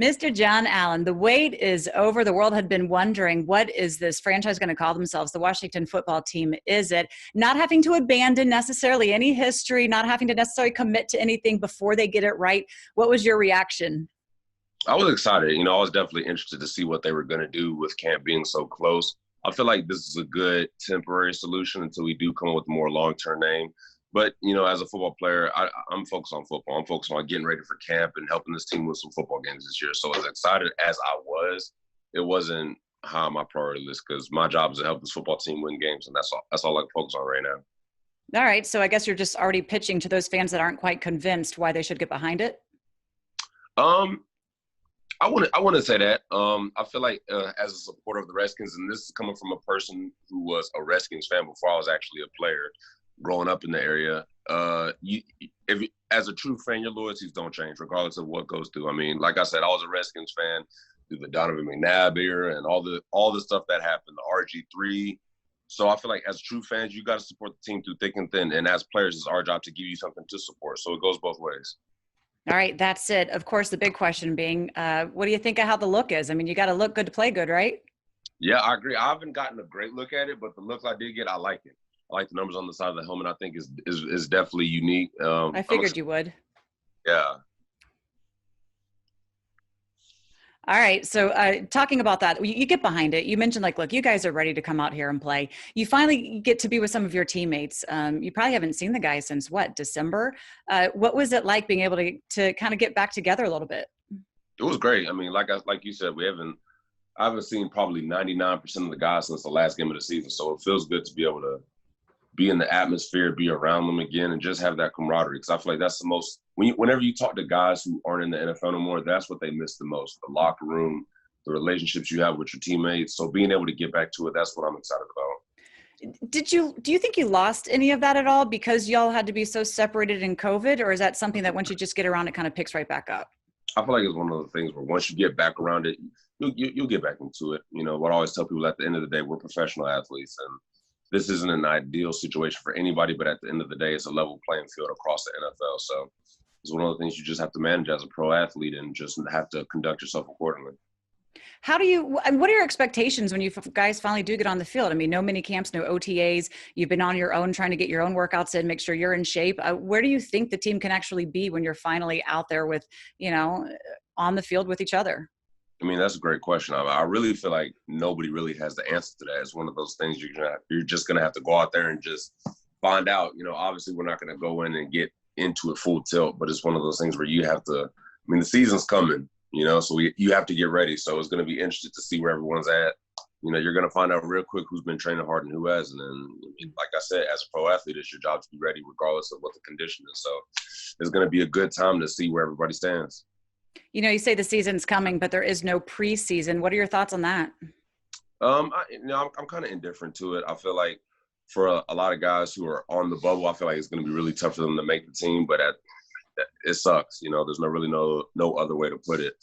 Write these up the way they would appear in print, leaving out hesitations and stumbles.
Mr. John Allen, the wait is over. The world had been wondering, what is this franchise going to call themselves? The Washington football team, is it? Not having to abandon necessarily any history, not having to necessarily commit to anything before they get it right. What was your reaction? I was excited. I was definitely interested to see what they were going to do with camp being so close. I feel like this is a good temporary solution until we do come up with a more long-term name. But, as a football player, I'm focused on football. I'm focused on getting ready for camp and helping this team win some football games this year. So as excited as I was, it wasn't high on my priority list because my job is to help this football team win games, and that's all I can focus on right now. All right. So I guess you're just already pitching to those fans that aren't quite convinced why they should get behind it. Um, I want to say that. I feel like as a supporter of the Redskins, and this is coming from a person who was a Redskins fan before I was actually a player, growing up in the area, as a true fan, your loyalties don't change regardless of what goes through. I mean, like I said, I was a Redskins fan through the Donovan McNabb era and all the stuff that happened, the RG3. So I feel like as true fans, you got to support the team through thick and thin. And as players, it's our job to give you something to support. So it goes both ways. All right. That's it. Of course, the big question being, what do you think of how the look is? I mean, you got to look good to play good, right? Yeah, I agree. I haven't gotten a great look at it, but the look I did get, I like it. I like the numbers on the side of the helmet. I think is definitely unique. I figured you would. Yeah. All right. So talking about that, you get behind it. You mentioned look, you guys are ready to come out here and play. You finally get to be with some of your teammates. You probably haven't seen the guys since December? What was it like being able to kind of get back together a little bit? It was great. I mean, like you said, I haven't seen probably 99% of the guys since the last game of the season. So it feels good to be able to be in the atmosphere, be around them again, and just have that camaraderie. Because I feel like that's the most whenever you talk to guys who aren't in the NFL anymore, that's what they miss the most: the locker room, the relationships you have with your teammates. So being able to get back to it, that's what I'm excited about. Do you think you lost any of that at all because y'all had to be so separated in COVID, or is that something that once you just get around, it kind of picks right back up? I feel like it's one of the things where once you get back around it, you'll get back into it. What I always tell people, at the end of the day, we're professional athletes, and this isn't an ideal situation for anybody, but at the end of the day, it's a level playing field across the NFL. So it's one of the things you just have to manage as a pro athlete and just have to conduct yourself accordingly. What are your expectations when you guys finally do get on the field? I mean, no mini camps, no OTAs. You've been on your own trying to get your own workouts in, make sure you're in shape. Where do you think the team can actually be when you're finally out there with, on the field with each other? I mean, that's a great question. I really feel like nobody really has the answer to that. It's one of those things you're just going to have to go out there and just find out. Obviously we're not going to go in and get into it full tilt, but it's one of those things where you have to, the season's coming, so you have to get ready. So it's going to be interesting to see where everyone's at. You're going to find out real quick who's been training hard and who hasn't. And like I said, as a pro athlete, it's your job to be ready regardless of what the condition is. So it's going to be a good time to see where everybody stands. You say the season's coming, but there is no preseason. What are your thoughts on that? I'm kind of indifferent to it. I feel like for a lot of guys who are on the bubble, I feel like it's going to be really tough for them to make the team. But it sucks. There's no other way to put it.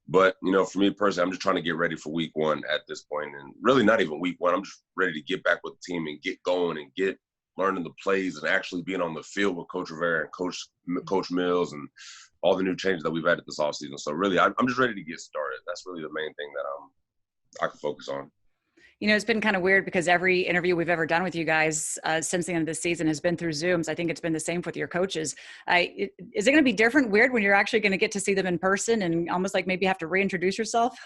But for me personally, I'm just trying to get ready for week one at this point, and really not even week one. I'm just ready to get back with the team and get going and get learning the plays and actually being on the field with Coach Rivera and Coach Mills and all the new changes that we've added this offseason. So really, I'm just ready to get started. That's really the main thing that I can focus on. It's been kind of weird because every interview we've ever done with you guys since the end of the season has been through Zooms. I think it's been the same with your coaches. Is it going to be different, weird, when you're actually going to get to see them in person and almost like maybe have to reintroduce yourself?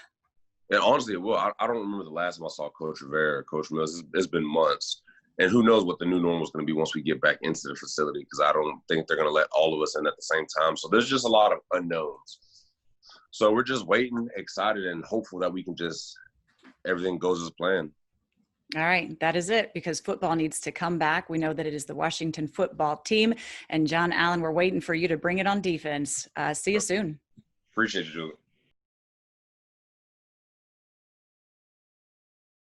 And honestly, it will. I don't remember the last time I saw Coach Rivera or Coach Mills. It's been months. And who knows what the new normal is going to be once we get back into the facility, because I don't think they're going to let all of us in at the same time. So there's just a lot of unknowns. So we're just waiting, excited, and hopeful that we can everything goes as planned. All right. That is it, because football needs to come back. We know that it is the Washington football team. And John Allen, we're waiting for you to bring it on defense. See you soon. Appreciate you, Julie.